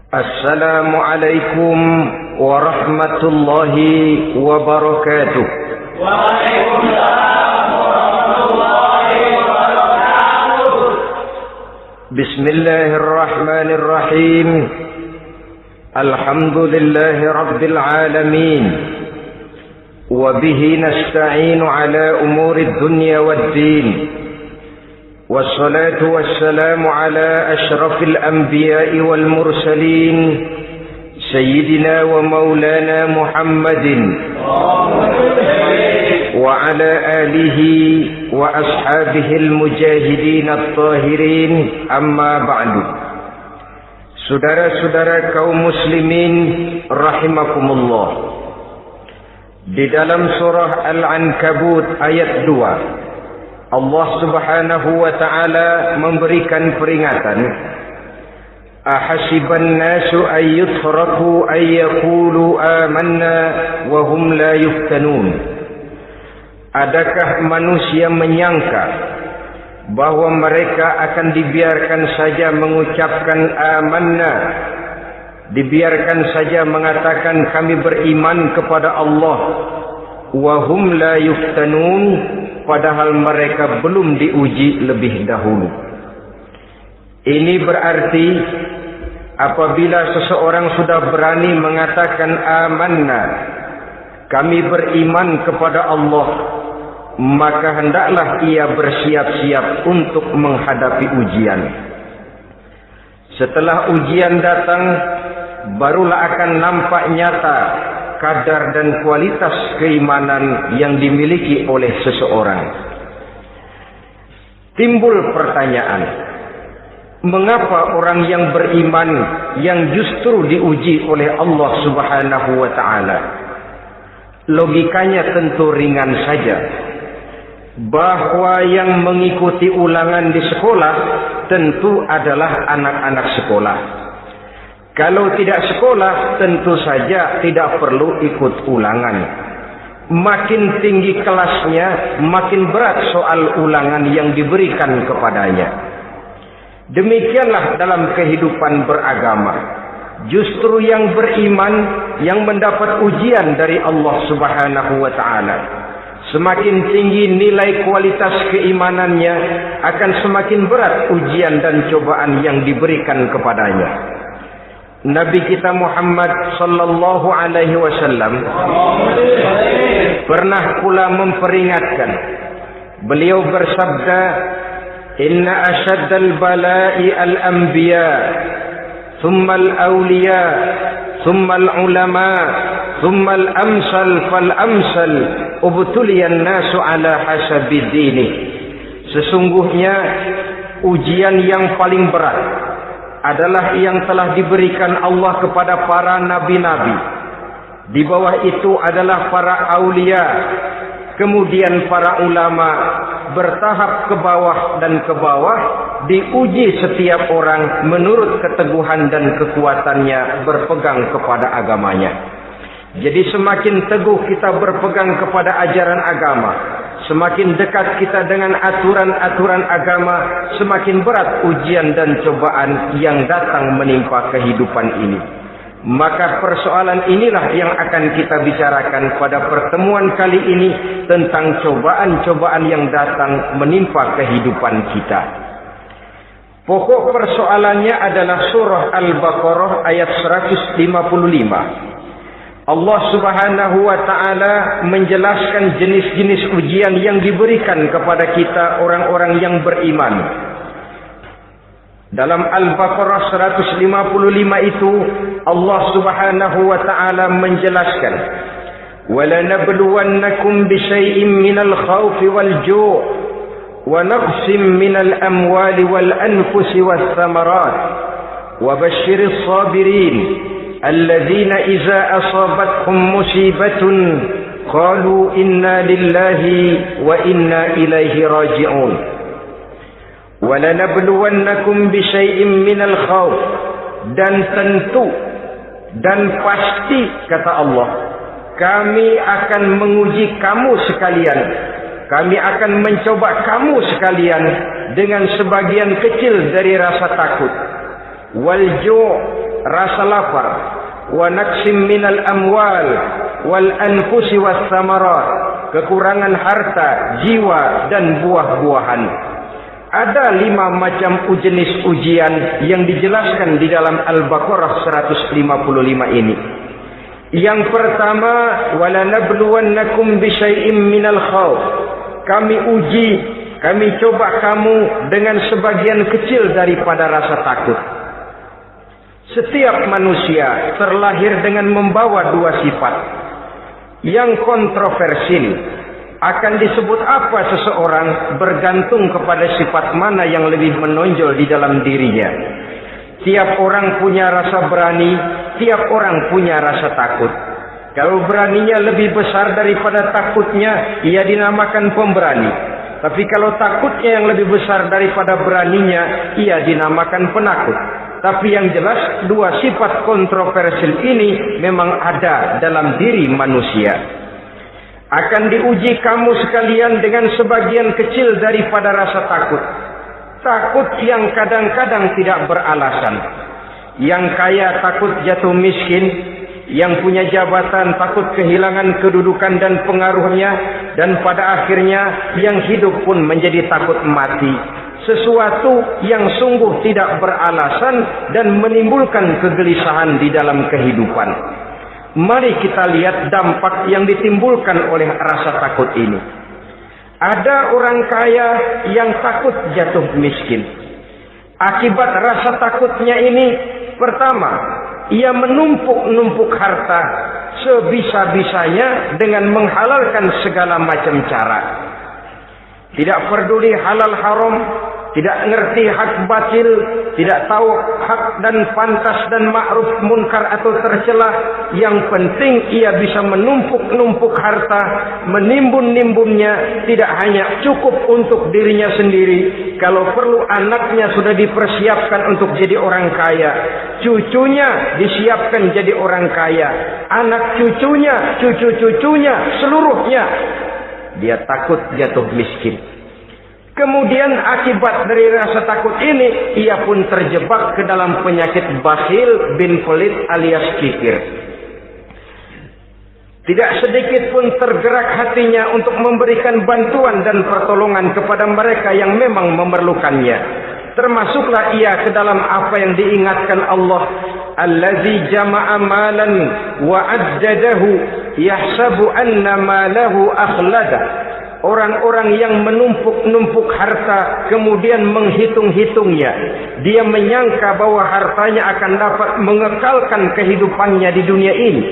Assalamualaikum warahmatullahi wabarakatuh. Waalaikumsalam warahmatullahi wabarakatuh. Bismillahirrahmanirrahim. Alhamdulillahi rabbil alamin. Wabihi nasta'inu ala umurid dunya waddin. Wassalatu wassalamu ala ashrafil anbiya'i wal mursalin Sayyidina wa maulana Muhammadin wa ala alihi wa ashabihil mujahidin at-tahirin, amma ba'du. Saudara-saudara kaum muslimin rahimakumullah, di dalam surah Al-Ankabut ayat 2 Allah subhanahu wa ta'ala memberikan peringatan. Ahasiban nasu ayyutraku ayyakulu amanna wa hum la yuftanun. Adakah manusia menyangka bahwa mereka akan dibiarkan saja mengucapkan amanna, dibiarkan saja mengatakan kami beriman kepada Allah, wa hum la yuftanun, padahal mereka belum diuji lebih dahulu. Ini berarti apabila seseorang sudah berani mengatakan amanna, kami beriman kepada Allah, maka hendaklah ia bersiap-siap untuk menghadapi ujian. Setelah ujian datang, barulah akan nampak nyata kadar dan kualitas keimanan yang dimiliki oleh seseorang. Timbul pertanyaan, mengapa orang yang beriman yang justru diuji oleh Allah Subhanahu wa ta'ala? Logikanya tentu ringan saja, bahwa yang mengikuti ulangan di sekolah tentu adalah anak-anak sekolah. Kalau tidak sekolah, tentu saja tidak perlu ikut ulangan. Makin tinggi kelasnya, makin berat soal ulangan yang diberikan kepadanya. Demikianlah dalam kehidupan beragama. Justru yang beriman, yang mendapat ujian dari Allah Subhanahu wa ta'ala, semakin tinggi nilai kualitas keimanannya, akan semakin berat ujian dan cobaan yang diberikan kepadanya. Nabi kita Muhammad sallallahu alaihi wasallam pernah pula memperingatkan. Beliau bersabda, "Inna asyaddal bala'i al-anbiya, thumma al-awliya, thumma al-ulama, thumma al-amsal fal-amsal, ubtuliyan nasu ala hasabi dini." Sesungguhnya ujian yang paling berat adalah yang telah diberikan Allah kepada para nabi-nabi. Di bawah itu adalah para aulia, kemudian para ulama, bertahap ke bawah dan ke bawah, diuji setiap orang menurut keteguhan dan kekuatannya berpegang kepada agamanya. Jadi semakin teguh kita berpegang kepada ajaran agama, semakin dekat kita dengan aturan-aturan agama, semakin berat ujian dan cobaan yang datang menimpa kehidupan ini. Maka persoalan inilah yang akan kita bicarakan pada pertemuan kali ini, tentang cobaan-cobaan yang datang menimpa kehidupan kita. Pokok persoalannya adalah surah Al-Baqarah ayat 155. Allah Subhanahu wa ta'ala menjelaskan jenis-jenis ujian yang diberikan kepada kita orang-orang yang beriman. Dalam Al-Baqarah 155 itu Allah Subhanahu wa ta'ala menjelaskan, وَلَنَبْلُوَنَّكُمْ بِشَيْءٍ مِّنَ الْخَوْفِ وَالْجُوعِ وَنَقْصٍ مِّنَ الْأَمْوَالِ وَالْأَنفُسِ وَالثَّمَرَاتِ وَبَشِّرِ الصَّابِرِينَ الذين إذا أصابتهم مصيبة قالوا إنا لله وإنا إليه راجعون ولنبلونكم بشيء من الخوف, dan tentu dan pasti kata Allah, kami akan menguji kamu sekalian, kami akan mencoba kamu sekalian dengan sebagian kecil dari rasa takut. Walju', rasa lapar, wa naqsim minal amwal wal anfusi was samarat, kekurangan harta, jiwa dan buah-buahan. Ada 5 macam jenis ujian yang dijelaskan di dalam Al-Baqarah 155 ini. Yang pertama, walanabluwannakum bisyai'im minal khauf. Kami uji, kami coba kamu dengan sebagian kecil daripada rasa takut. Setiap manusia terlahir dengan membawa 2 sifat. Yang kontroversil, akan disebut apa seseorang bergantung kepada sifat mana yang lebih menonjol di dalam dirinya. Tiap orang punya rasa berani, tiap orang punya rasa takut. Kalau beraninya lebih besar daripada takutnya, ia dinamakan pemberani. Tapi kalau takutnya yang lebih besar daripada beraninya, ia dinamakan penakut. Tapi yang jelas 2 sifat kontroversial ini memang ada dalam diri manusia. Akan diuji kamu sekalian dengan sebagian kecil daripada rasa takut. Takut yang kadang-kadang tidak beralasan. Yang kaya takut jatuh miskin, yang punya jabatan takut kehilangan kedudukan dan pengaruhnya, dan pada akhirnya yang hidup pun menjadi takut mati. Sesuatu yang sungguh tidak beralasan dan menimbulkan kegelisahan di dalam kehidupan. Mari kita lihat dampak yang ditimbulkan oleh rasa takut ini. Ada orang kaya yang takut jatuh miskin. Akibat rasa takutnya ini, pertama, ia menumpuk-numpuk harta sebisa-bisanya dengan menghalalkan segala macam cara. Tidak peduli halal haram, tidak ngerti hak batil, tidak tahu hak dan pantas dan ma'ruf munkar atau tercela. Yang penting ia bisa menumpuk-numpuk harta, menimbun-nimbunnya, tidak hanya cukup untuk dirinya sendiri. Kalau perlu anaknya sudah dipersiapkan untuk jadi orang kaya, cucunya disiapkan jadi orang kaya, anak cucunya, cucu-cucunya, seluruhnya. Dia takut jatuh miskin. Kemudian akibat dari rasa takut ini, ia pun terjebak ke dalam penyakit bakhil bin pelit alias kikir. Tidak sedikit pun tergerak hatinya untuk memberikan bantuan dan pertolongan kepada mereka yang memang memerlukannya. Termasuklah ia ke dalam apa yang diingatkan Allah, allazi jama'a malan wa addadahu yahsabu anna malahu akhlada. Orang-orang yang menumpuk-numpuk harta kemudian menghitung-hitungnya. Dia menyangka bahwa hartanya akan dapat mengekalkan kehidupannya di dunia ini.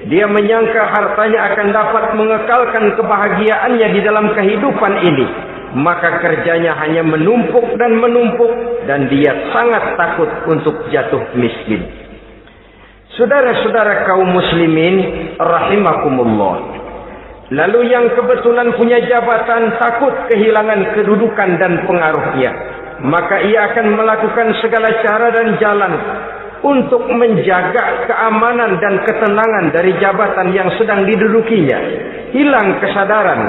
Dia menyangka hartanya akan dapat mengekalkan kebahagiaannya di dalam kehidupan ini. Maka kerjanya hanya menumpuk dan menumpuk, dan dia sangat takut untuk jatuh miskin. Saudara-saudara kaum muslimin rahimakumullah. Lalu yang kebetulan punya jabatan takut kehilangan kedudukan dan pengaruhnya. Maka ia akan melakukan segala cara dan jalan untuk menjaga keamanan dan ketenangan dari jabatan yang sedang didudukinya. Hilang kesadaran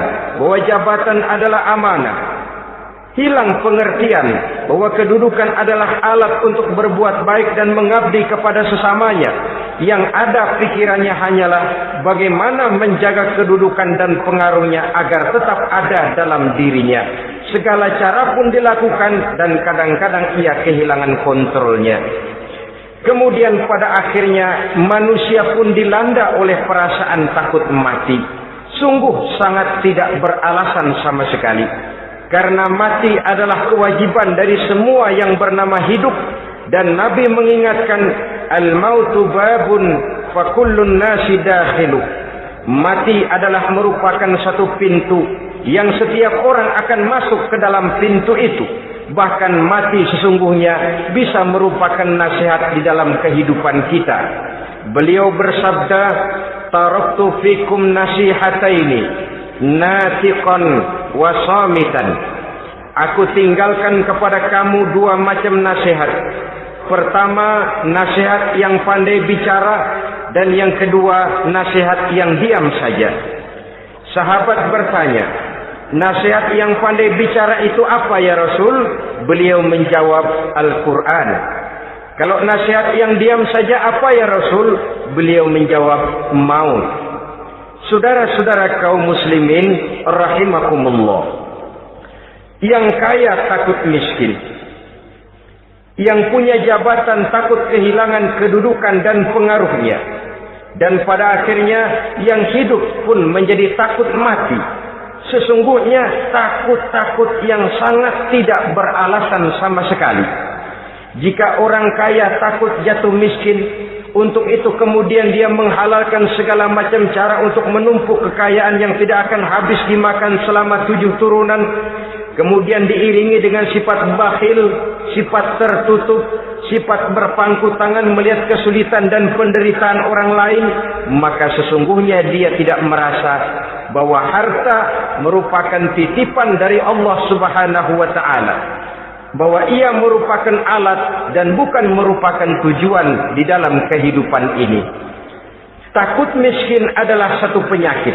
bahwa jabatan adalah amanah. Hilang pengertian bahwa kedudukan adalah alat untuk berbuat baik dan mengabdi kepada sesamanya. Yang ada pikirannya hanyalah bagaimana menjaga kedudukan dan pengaruhnya agar tetap ada dalam dirinya. Segala cara pun dilakukan dan kadang-kadang ia kehilangan kontrolnya. Kemudian pada akhirnya manusia pun dilanda oleh perasaan takut mati. Sungguh sangat tidak beralasan sama sekali. Karena mati adalah kewajiban dari semua yang bernama hidup. Dan Nabi mengingatkan, al-mautu babun fa kullun nasi dakhilu. Mati adalah merupakan satu pintu yang setiap orang akan masuk ke dalam pintu itu. Bahkan mati sesungguhnya bisa merupakan nasihat di dalam kehidupan kita. Beliau bersabda, taraktu fikum nasihataini, natiqan wa samitan. Aku tinggalkan kepada kamu 2 macam nasihat. Pertama, nasihat yang pandai bicara, dan yang kedua, nasihat yang diam saja. Sahabat bertanya, nasihat yang pandai bicara itu apa ya Rasul? Beliau menjawab, Al-Quran. Kalau nasihat yang diam saja apa ya Rasul? Beliau menjawab, maut. Saudara-saudara kaum muslimin rahimakumullah, yang kaya takut miskin, yang punya jabatan takut kehilangan kedudukan dan pengaruhnya, dan pada akhirnya yang hidup pun menjadi takut mati. Sesungguhnya takut-takut yang sangat tidak beralasan sama sekali. Jika orang kaya takut jatuh miskin, untuk itu kemudian dia menghalalkan segala macam cara untuk menumpuk kekayaan yang tidak akan habis dimakan selama 7 turunan, kemudian diiringi dengan sifat bakhil, sifat tertutup, sifat berpangku tangan melihat kesulitan dan penderitaan orang lain, maka sesungguhnya dia tidak merasa bahwa harta merupakan titipan dari Allah Subhanahu wa taala, bahwa ia merupakan alat dan bukan merupakan tujuan di dalam kehidupan ini. Takut miskin adalah satu penyakit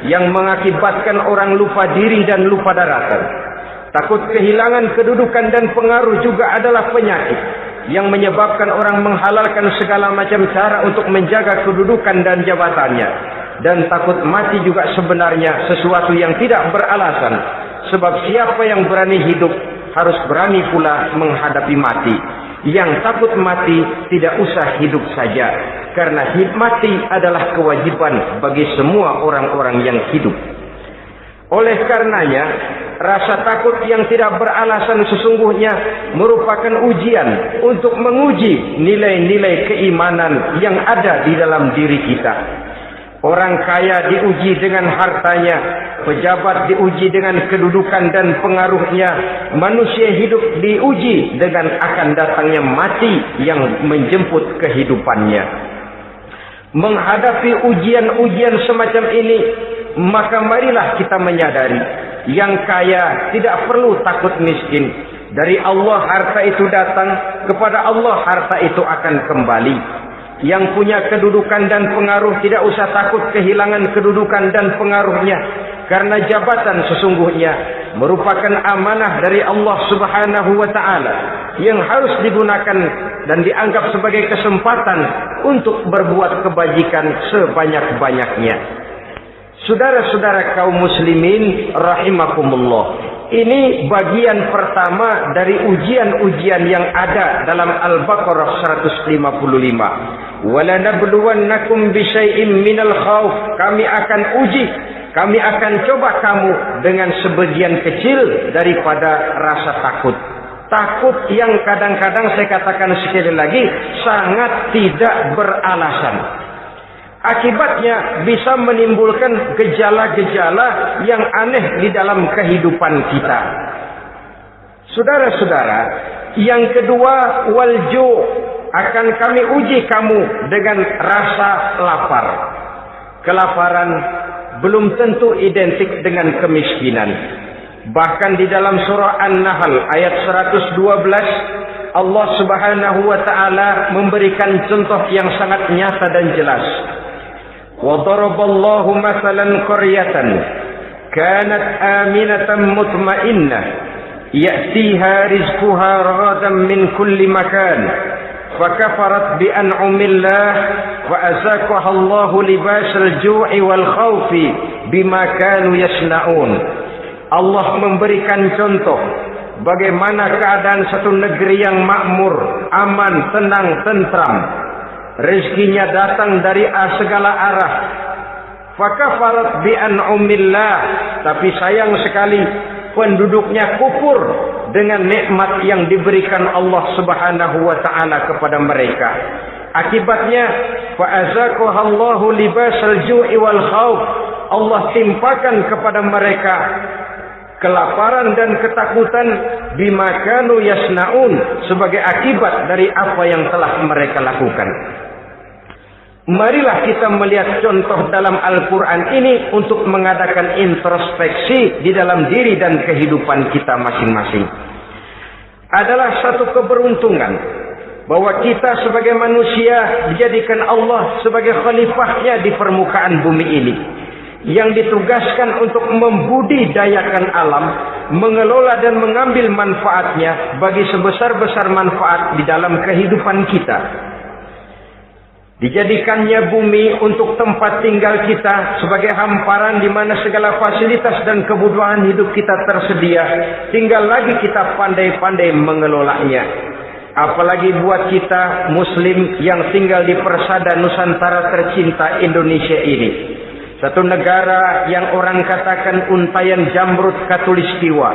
yang mengakibatkan orang lupa diri dan lupa daratan. Takut kehilangan kedudukan dan pengaruh juga adalah penyakit yang menyebabkan orang menghalalkan segala macam cara untuk menjaga kedudukan dan jabatannya. Dan takut mati juga sebenarnya sesuatu yang tidak beralasan, sebab siapa yang berani hidup harus berani pula menghadapi mati. Yang takut mati tidak usah hidup saja, karena mati adalah kewajiban bagi semua orang-orang yang hidup. Oleh karenanya, rasa takut yang tidak beralasan sesungguhnya merupakan ujian untuk menguji nilai-nilai keimanan yang ada di dalam diri kita. Orang kaya diuji dengan hartanya, pejabat diuji dengan kedudukan dan pengaruhnya, manusia hidup diuji dengan akan datangnya mati yang menjemput kehidupannya. Menghadapi ujian-ujian semacam ini, maka marilah kita menyadari, yang kaya tidak perlu takut miskin. Dari Allah harta itu datang, kepada Allah harta itu akan kembali. Yang punya kedudukan dan pengaruh tidak usah takut kehilangan kedudukan dan pengaruhnya, karena jabatan sesungguhnya merupakan amanah dari Allah Subhanahu wa taala yang harus digunakan dan dianggap sebagai kesempatan untuk berbuat kebajikan sebanyak-banyaknya. Saudara-saudara kaum muslimin rahimakumullah, ini bagian pertama dari ujian-ujian yang ada dalam Al-Baqarah 155. Walanabluwannakum bisyai'im minal khauf. Kami akan uji, kami akan coba kamu dengan sebagian kecil daripada rasa takut. Takut yang kadang-kadang saya katakan sekali lagi sangat tidak beralasan. Akibatnya bisa menimbulkan gejala-gejala yang aneh di dalam kehidupan kita. Saudara-saudara, yang kedua, walju, akan kami uji kamu dengan rasa lapar. Kelaparan belum tentu identik dengan kemiskinan. Bahkan di dalam surah An-Nahl ayat 112, Allah Subhanahu wa taala memberikan contoh yang sangat nyata dan jelas. وَضَرَبَ اللَّهُ مَثَلًا قَرْيَةً كَانَتْ آمِنَةً مُطْمَئِنَّةً يَأْتِيهَا رِزْقُهَا رَغَدًا مِنْ كُلِّ مَكَانٍ فَكَفَرَتْ بِأَنْعُمِ اللَّهِ وَأَذَاقَهَا اللَّهُ لِبَاسَ الْجُوعِ وَالْخَوْفِ بِمَا كَانُوا يَصْنَعُونَ. Allah memberikan contoh bagaimana keadaan satu negeri yang makmur, aman, tenang, tentram. Rezekinya datang dari segala arah. Fakafarat bi an'umillah, tapi sayang sekali penduduknya kufur dengan nikmat yang diberikan Allah Subhanahu wa taala kepada mereka. Akibatnya fa azaqahallahu libasal ju'i wal khauf. Allah timpakan kepada mereka kelaparan dan ketakutan bima kanu yasnaun, sebagai akibat dari apa yang telah mereka lakukan. Marilah kita melihat contoh dalam Al-Quran ini untuk mengadakan introspeksi di dalam diri dan kehidupan kita masing-masing. Adalah satu keberuntungan bahwa kita sebagai manusia dijadikan Allah sebagai khalifahnya di permukaan bumi ini, yang ditugaskan untuk membudidayakan alam mengelola dan mengambil manfaatnya bagi sebesar-besar manfaat di dalam kehidupan kita. Dijadikannya bumi untuk tempat tinggal kita sebagai hamparan di mana segala fasilitas dan kebutuhan hidup kita tersedia. Tinggal lagi kita pandai-pandai mengelolanya. Apalagi buat kita Muslim yang tinggal di persada Nusantara tercinta Indonesia ini. Satu negara yang orang katakan untayan jamrut khatulistiwa,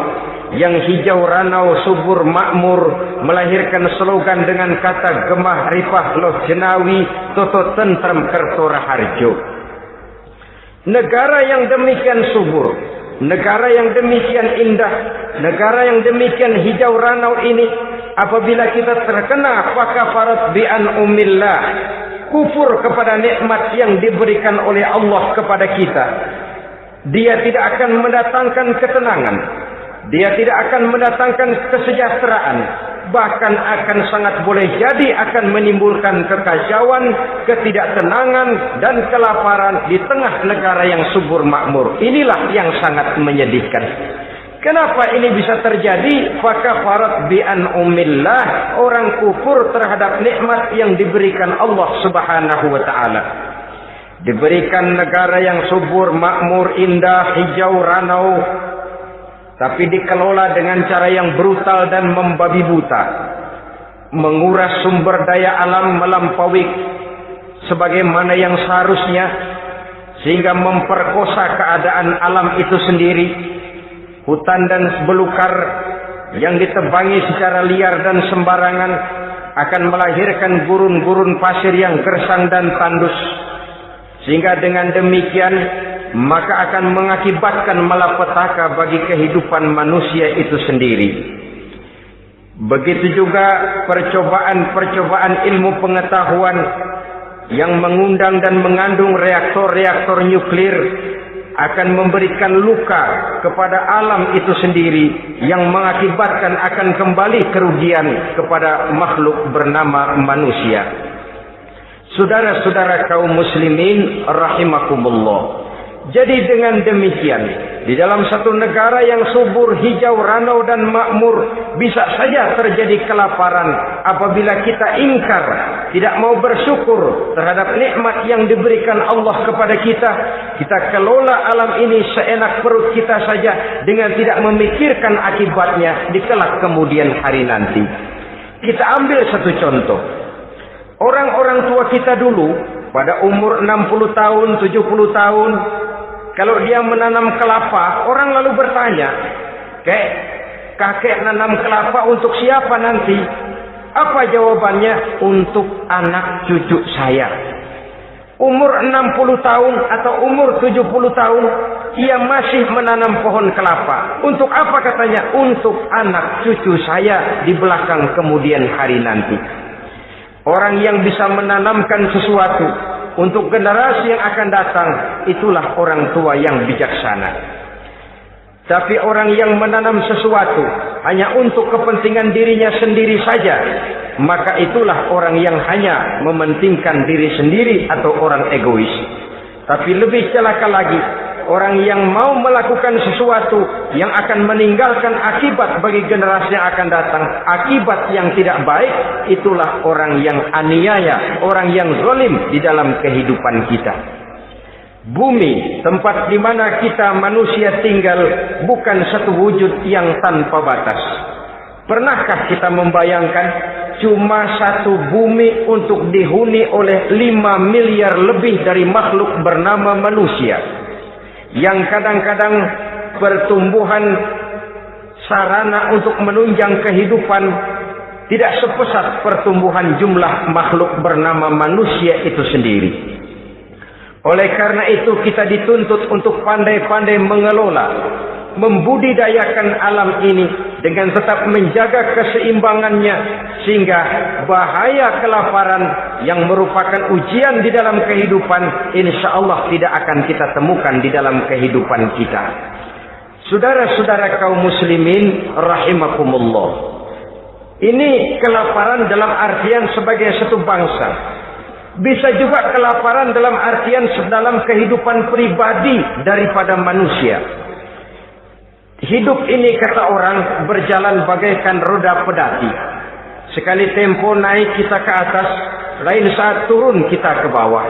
yang hijau ranau subur makmur, melahirkan slogan dengan kata gemah rifah loh jenawi toto tentrem kerto raharjo. Negara yang demikian subur, negara yang demikian indah, negara yang demikian hijau ranau ini, apabila kita terkena fakafarat bi an'umillah, kufur kepada nikmat yang diberikan oleh Allah kepada kita, dia tidak akan mendatangkan ketenangan, dia tidak akan mendatangkan kesejahteraan, bahkan akan sangat boleh jadi akan menimbulkan kekacauan, ketidaktenangan dan kelaparan di tengah negara yang subur makmur. Inilah yang sangat menyedihkan. Kenapa ini bisa terjadi? Fakafarat bi an'umillah, orang kufur terhadap nikmat yang diberikan Allah Subhanahu wa taala. Diberikan negara yang subur, makmur, indah, hijau ranau, tapi dikelola dengan cara yang brutal dan membabi buta. Menguras sumber daya alam melampaui sebagaimana yang seharusnya, sehingga memperkosa keadaan alam itu sendiri. Hutan dan belukar yang ditebangi secara liar dan sembarangan akan melahirkan gurun-gurun pasir yang gersang dan tandus, sehingga dengan demikian maka akan mengakibatkan malapetaka bagi kehidupan manusia itu sendiri. Begitu juga percobaan-percobaan ilmu pengetahuan yang mengundang dan mengandung reaktor-reaktor nuklir akan memberikan luka kepada alam itu sendiri, yang mengakibatkan akan kembali kerugian kepada makhluk bernama manusia. Saudara-saudara kaum muslimin rahimakumullah. Jadi dengan demikian, di dalam satu negara yang subur, hijau, ranau dan makmur, bisa saja terjadi kelaparan apabila kita ingkar, tidak mau bersyukur terhadap nikmat yang diberikan Allah kepada kita. Kita kelola alam ini seenak perut kita saja dengan tidak memikirkan akibatnya di kelak kemudian hari nanti. Kita ambil satu contoh. Orang-orang tua kita dulu pada umur 60 tahun, 70 tahun, kalau dia menanam kelapa, orang lalu bertanya, kakek nanam kelapa untuk siapa nanti? Apa jawabannya? Untuk anak cucu saya. Umur 60 tahun atau umur 70 tahun, ia masih menanam pohon kelapa. Untuk apa katanya? Untuk anak cucu saya di belakang kemudian hari nanti. Orang yang bisa menanamkan sesuatu untuk generasi yang akan datang, itulah orang tua yang bijaksana. Tapi orang yang menanam sesuatu hanya untuk kepentingan dirinya sendiri saja, maka itulah orang yang hanya mementingkan diri sendiri atau orang egois. Tapi lebih celaka lagi, orang yang mau melakukan sesuatu yang akan meninggalkan akibat bagi generasi yang akan datang, akibat yang tidak baik, itulah orang yang aniaya, orang yang zalim di dalam kehidupan kita. Bumi, tempat di mana kita manusia tinggal, bukan satu wujud yang tanpa batas. Pernahkah kita membayangkan cuma satu bumi untuk dihuni oleh 5 miliar lebih dari makhluk bernama manusia, yang kadang-kadang pertumbuhan sarana untuk menunjang kehidupan tidak sepesat pertumbuhan jumlah makhluk bernama manusia itu sendiri. Oleh karena itu kita dituntut untuk pandai-pandai mengelola, membudidayakan alam ini dengan tetap menjaga keseimbangannya, sehingga bahaya kelaparan yang merupakan ujian di dalam kehidupan, insya Allah tidak akan kita temukan di dalam kehidupan kita. Saudara-saudara kaum muslimin rahimakumullah, ini kelaparan dalam artian sebagai satu bangsa. Bisa juga kelaparan dalam artian dalam kehidupan pribadi daripada manusia. Hidup ini, kata orang, berjalan bagaikan roda pedati. Sekali tempo naik kita ke atas, lain saat turun kita ke bawah.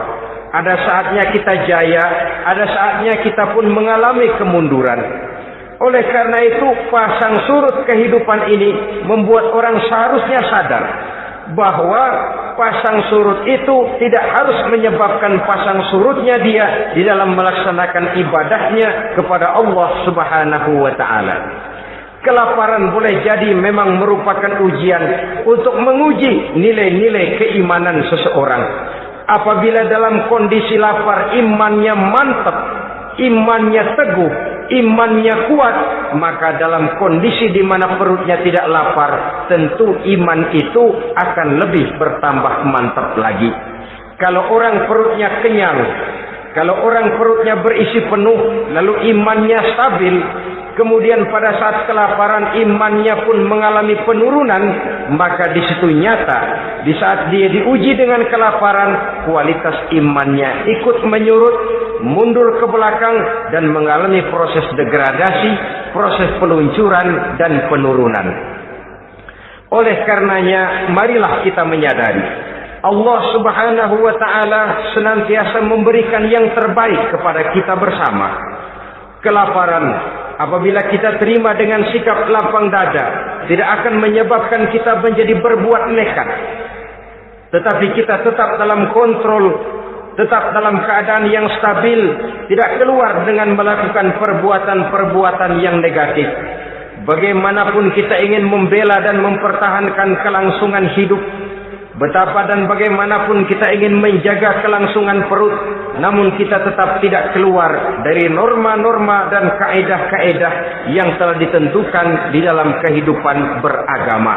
Ada saatnya kita jaya, ada saatnya kita pun mengalami kemunduran. Oleh karena itu, pasang surut kehidupan ini membuat orang seharusnya sadar bahwa pasang surut itu tidak harus menyebabkan pasang surutnya dia di dalam melaksanakan ibadahnya kepada Allah Subhanahu wa ta'ala. Kelaparan boleh jadi memang merupakan ujian untuk menguji nilai-nilai keimanan seseorang. Apabila dalam kondisi lapar imannya mantap, imannya teguh, imannya kuat, maka dalam kondisi di mana perutnya tidak lapar, tentu iman itu akan lebih bertambah mantap lagi. Kalau orang perutnya kenyang, kalau orang perutnya berisi penuh, lalu imannya stabil, kemudian pada saat kelaparan imannya pun mengalami penurunan, maka di situ nyata, di saat dia diuji dengan kelaparan, kualitas imannya ikut menyurut, mundur ke belakang, dan mengalami proses degradasi, proses peluncuran dan penurunan. Oleh karenanya, marilah kita menyadari Allah Subhanahu wa ta'ala senantiasa memberikan yang terbaik kepada kita bersama. Kelaparan, apabila kita terima dengan sikap lapang dada, tidak akan menyebabkan kita menjadi berbuat nekat. Tetapi kita tetap dalam kontrol, tetap dalam keadaan yang stabil, tidak keluar dengan melakukan perbuatan-perbuatan yang negatif. Bagaimanapun kita ingin membela dan mempertahankan kelangsungan hidup, betapa dan bagaimanapun kita ingin menjaga kelangsungan perut, namun kita tetap tidak keluar dari norma-norma dan kaedah-kaedah yang telah ditentukan di dalam kehidupan beragama.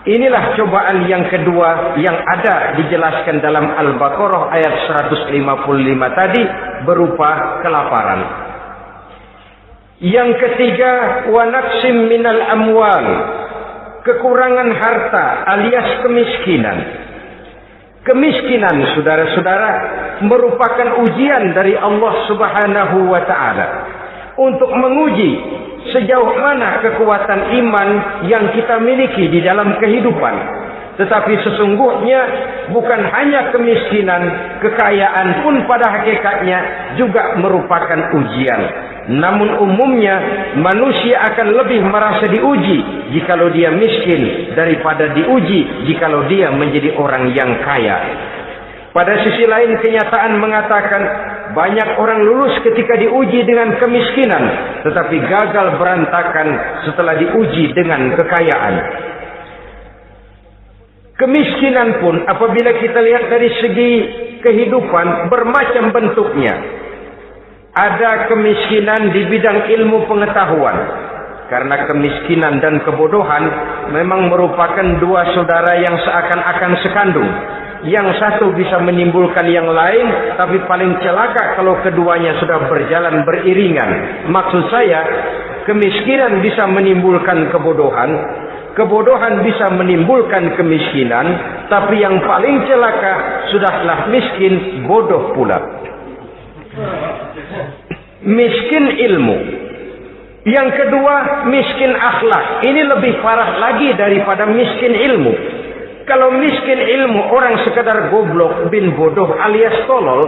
Inilah cobaan yang kedua yang ada dijelaskan dalam Al-Baqarah ayat 155 tadi, berupa kelaparan. Yang ketiga, wa naqsim minal amwal, kekurangan harta alias kemiskinan. Kemiskinan, saudara-saudara, merupakan ujian dari Allah Subhanahu wa ta'ala untuk menguji sejauh mana kekuatan iman yang kita miliki di dalam kehidupan. Tetapi sesungguhnya bukan hanya kemiskinan, kekayaan pun pada hakikatnya juga merupakan ujian. Namun umumnya manusia akan lebih merasa diuji jikalau dia miskin daripada diuji jikalau dia menjadi orang yang kaya. Pada sisi lain, kenyataan mengatakan banyak orang lulus ketika diuji dengan kemiskinan, tetapi gagal berantakan setelah diuji dengan kekayaan. Kemiskinan pun apabila kita lihat dari segi kehidupan bermacam bentuknya. Ada kemiskinan di bidang ilmu pengetahuan. Karena kemiskinan dan kebodohan memang merupakan dua saudara yang seakan-akan sekandung. Yang satu bisa menimbulkan yang lain, tapi paling celaka kalau keduanya sudah berjalan beriringan. Maksud saya, kemiskinan bisa menimbulkan kebodohan, kebodohan bisa menimbulkan kemiskinan, tapi yang paling celaka sudahlah miskin, bodoh pula. Miskin ilmu. Yang kedua, miskin akhlak. Ini lebih parah lagi daripada miskin ilmu. Kalau miskin ilmu, orang sekadar goblok bin bodoh alias tolol,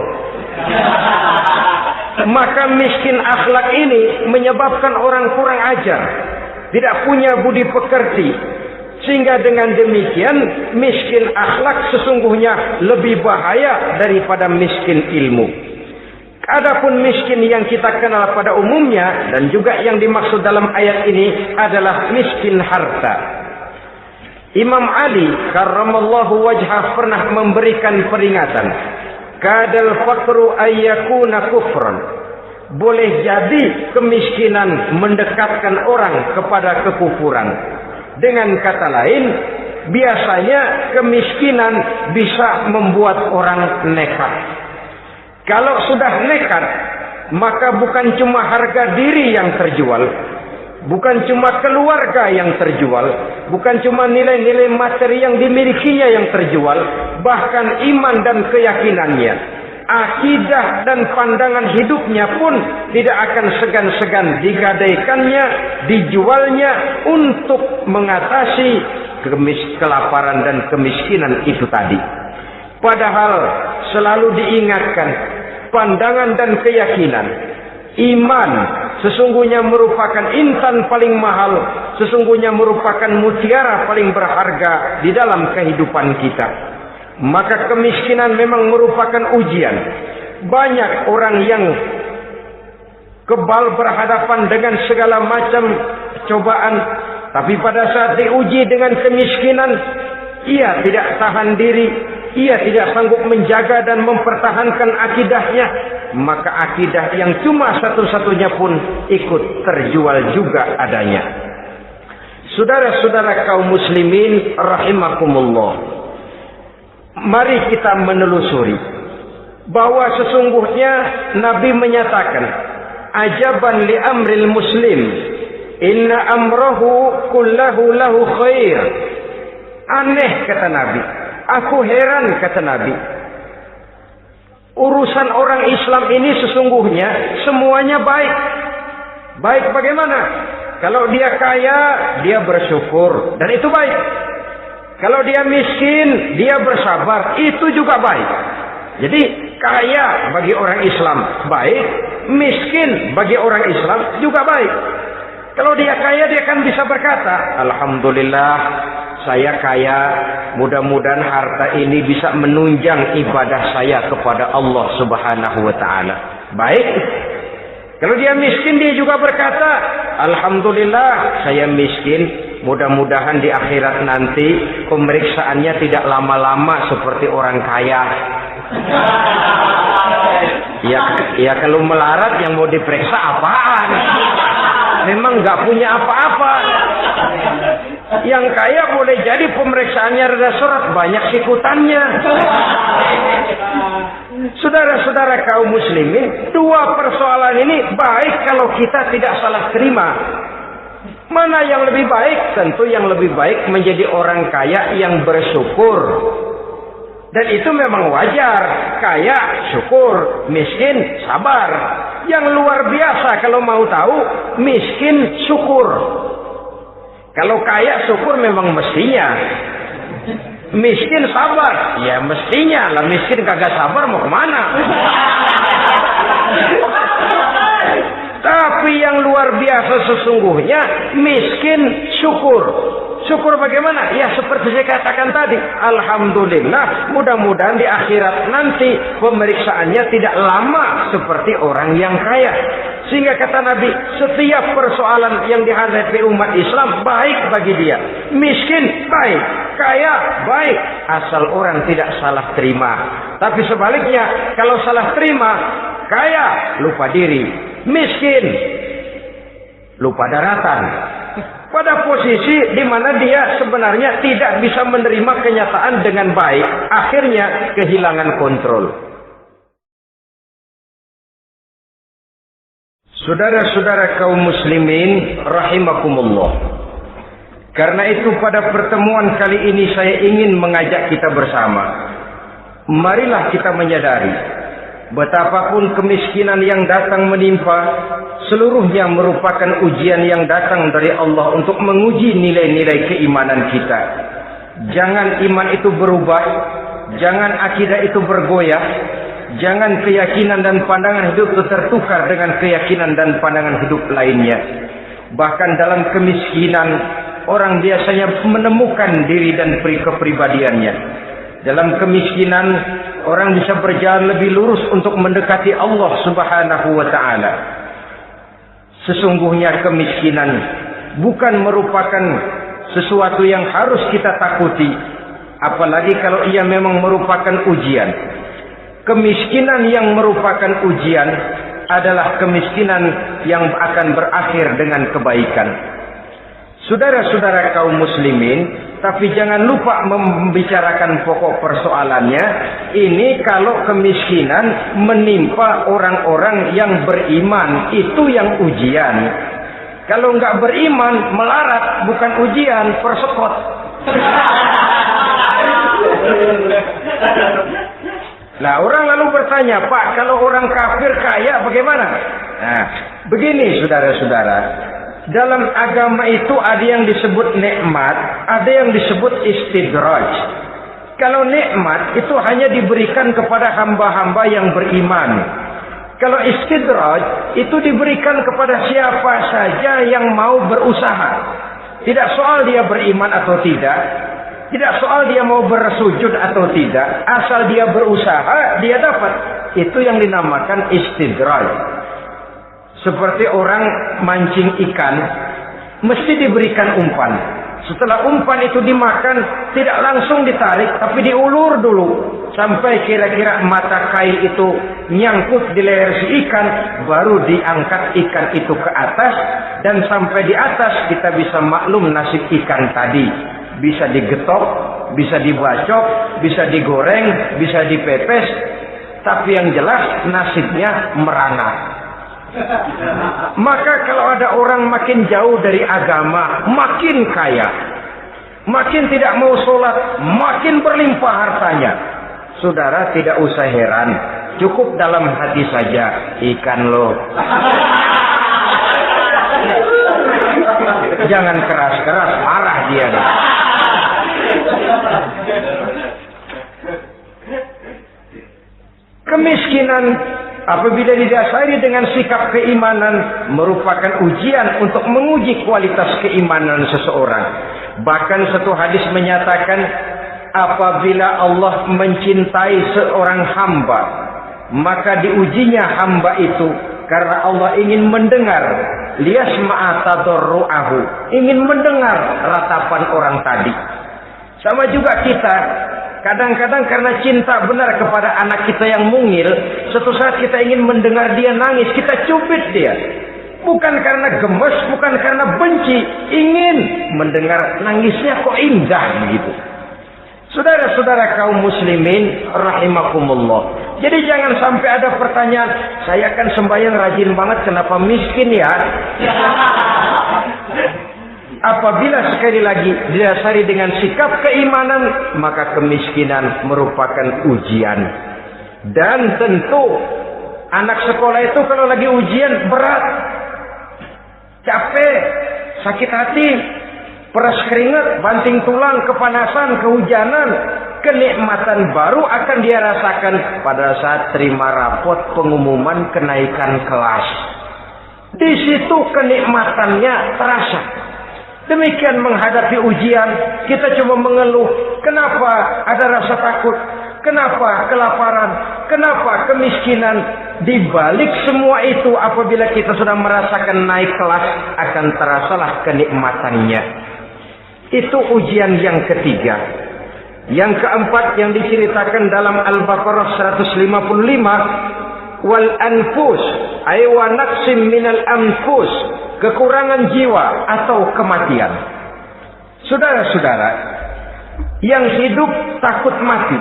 maka miskin akhlak ini menyebabkan orang kurang ajar, tidak punya budi pekerti. Sehingga dengan demikian miskin akhlak sesungguhnya lebih bahaya daripada miskin ilmu. Adapun miskin yang kita kenal pada umumnya dan juga yang dimaksud dalam ayat ini adalah miskin harta. Imam Ali karramallahu wajhah pernah memberikan peringatan, kadal faqru ayyakuna kufran. Boleh jadi kemiskinan mendekatkan orang kepada kekufuran. Dengan kata lain, biasanya kemiskinan bisa membuat orang nekat. Kalau sudah nekat, maka bukan cuma harga diri yang terjual, bukan cuma keluarga yang terjual, bukan cuma nilai-nilai materi yang dimilikinya yang terjual, bahkan iman dan keyakinannya. akidah dan pandangan hidupnya pun tidak akan segan-segan digadaikannya, dijualnya untuk mengatasi kelaparan dan kemiskinan itu tadi. Padahal selalu diingatkan, pandangan dan keyakinan, iman sesungguhnya merupakan intan paling mahal, sesungguhnya merupakan mutiara paling berharga di dalam kehidupan kita. Maka kemiskinan memang merupakan ujian. Banyak orang yang kebal berhadapan dengan segala macam cobaan, tapi pada saat diuji dengan kemiskinan, ia tidak tahan diri, ia tidak sanggup menjaga dan mempertahankan akidahnya, maka akidah yang cuma satu-satunya pun ikut terjual juga adanya. Saudara-saudara kaum muslimin rahimakumullah, mari kita menelusuri bahwa sesungguhnya Nabi menyatakan, ajaban li amril muslim, inna amrahu kullahu lahu khair. Aneh kata Nabi, aku heran kata Nabi, urusan orang Islam ini sesungguhnya semuanya baik. Baik bagaimana? Kalau dia kaya, dia bersyukur, dan itu baik. Kalau dia miskin, dia bersabar, itu juga baik. Jadi kaya bagi orang Islam baik, miskin bagi orang Islam juga baik. Kalau dia kaya, dia kan bisa berkata, alhamdulillah saya kaya, mudah-mudahan harta ini bisa menunjang ibadah saya kepada Allah Subhanahu wa taala. Baik. Kalau dia miskin, dia juga berkata, alhamdulillah saya miskin, mudah-mudahan di akhirat nanti pemeriksaannya tidak lama-lama seperti orang kaya. Ya kalau melarat yang mau diperiksa apaan? Memang nggak punya apa-apa. Yang kaya boleh jadi pemeriksaannya rada surat, banyak sikutannya. Saudara-saudara kaum muslimin, dua persoalan ini baik kalau kita tidak salah terima. Mana yang lebih baik? Tentu yang lebih baik menjadi orang kaya yang bersyukur. Dan itu memang wajar. Kaya syukur, miskin sabar. Yang luar biasa kalau mau tahu, miskin syukur. Kalau kaya syukur memang mestinya. Miskin sabar, ya mestinya lah. Miskin kagak sabar mau kemana? Tapi yang luar biasa sesungguhnya miskin syukur. Syukur bagaimana? Ya seperti saya katakan tadi, alhamdulillah, mudah-mudahan di akhirat nanti pemeriksaannya tidak lama seperti orang yang kaya. Sehingga kata Nabi, setiap persoalan yang dihadapi umat Islam baik bagi dia. Miskin baik, kaya baik, asal orang tidak salah terima. Tapi sebaliknya, kalau salah terima, kaya lupa diri, miskin lupa daratan. Pada posisi di mana dia sebenarnya tidak bisa menerima kenyataan dengan baik, akhirnya kehilangan kontrol. Saudara-saudara kaum muslimin rahimakumullah. Karena itu pada pertemuan kali ini saya ingin mengajak kita bersama. Marilah kita menyadari betapapun kemiskinan yang datang menimpa, seluruhnya merupakan ujian yang datang dari Allah untuk menguji nilai-nilai keimanan kita. Jangan iman itu berubah, jangan akidah itu bergoyah, jangan keyakinan dan pandangan hidup itu tertukar dengan keyakinan dan pandangan hidup lainnya. Bahkan dalam kemiskinan, orang biasanya menemukan diri dan kepribadiannya. Dalam kemiskinan, orang bisa berjalan lebih lurus untuk mendekati Allah Subhanahu wa taala. Sesungguhnya kemiskinan bukan merupakan sesuatu yang harus kita takuti, apalagi kalau ia memang merupakan ujian. Kemiskinan yang merupakan ujian adalah kemiskinan yang akan berakhir dengan kebaikan. Saudara-saudara kaum muslimin, tapi jangan lupa membicarakan pokok persoalannya. Ini kalau kemiskinan menimpa orang-orang yang beriman, itu yang ujian. Kalau nggak beriman, melarat, bukan ujian, persekot. Nah, orang lalu bertanya, Pak, kalau orang kafir kaya bagaimana? Nah, begini saudara-saudara, dalam agama itu ada yang disebut nikmat, ada yang disebut istidraj. Kalau nikmat itu hanya diberikan kepada hamba-hamba yang beriman. Kalau istidraj itu diberikan kepada siapa saja yang mau berusaha. Tidak soal dia beriman atau tidak. Tidak soal dia mau bersujud atau tidak. Asal dia berusaha, dia dapat. Itu yang dinamakan istidraj. Seperti orang mancing ikan, mesti diberikan umpan. Setelah umpan itu dimakan, tidak langsung ditarik, tapi diulur dulu. Sampai kira-kira mata kail itu nyangkut di leher si ikan, baru diangkat ikan itu ke atas. Dan sampai di atas kita bisa maklum nasib ikan tadi. Bisa digetok, bisa dibacok, bisa digoreng, bisa dipepes. Tapi yang jelas nasibnya merana. Maka kalau ada orang makin jauh dari agama, makin kaya, makin tidak mau sholat, makin berlimpah hartanya, saudara tidak usah heran, cukup dalam hati saja, ikan lo. Jangan keras-keras, marah dia. Kemiskinan apabila didasari dengan sikap keimanan merupakan ujian untuk menguji kualitas keimanan seseorang. Bahkan satu hadis menyatakan apabila Allah mencintai seorang hamba, maka diujinya hamba itu karena Allah ingin mendengar liyasma'a tadarru'ahu, ingin mendengar ratapan orang tadi. Sama juga kita, kadang-kadang karena cinta benar kepada anak kita yang mungil, suatu saat kita ingin mendengar dia nangis, kita cubit dia. Bukan karena gemes, bukan karena benci, ingin mendengar nangisnya kok indah begitu. Saudara-saudara kaum muslimin rahimakumullah. Jadi jangan sampai ada pertanyaan, saya kan sembahyang rajin banget, kenapa miskin ya? Apabila sekali lagi didasari dengan sikap keimanan, maka kemiskinan merupakan ujian. Dan tentu anak sekolah itu kalau lagi ujian berat, capek, sakit hati, peras keringat, banting tulang, kepanasan, kehujanan, kenikmatan baru akan dia rasakan pada saat terima rapot pengumuman kenaikan kelas. Di situ kenikmatannya terasa. Demikian menghadapi ujian, kita cuma mengeluh. Kenapa ada rasa takut? Kenapa kelaparan? Kenapa kemiskinan? Di balik semua itu, apabila kita sudah merasakan naik kelas, akan terasalah kenikmatannya. Itu ujian yang ketiga. Yang keempat yang diceritakan dalam Al-Baqarah 155, wal anfus ay wa naqsim minal anfus, kekurangan jiwa atau kematian. Saudara-saudara, yang hidup takut mati,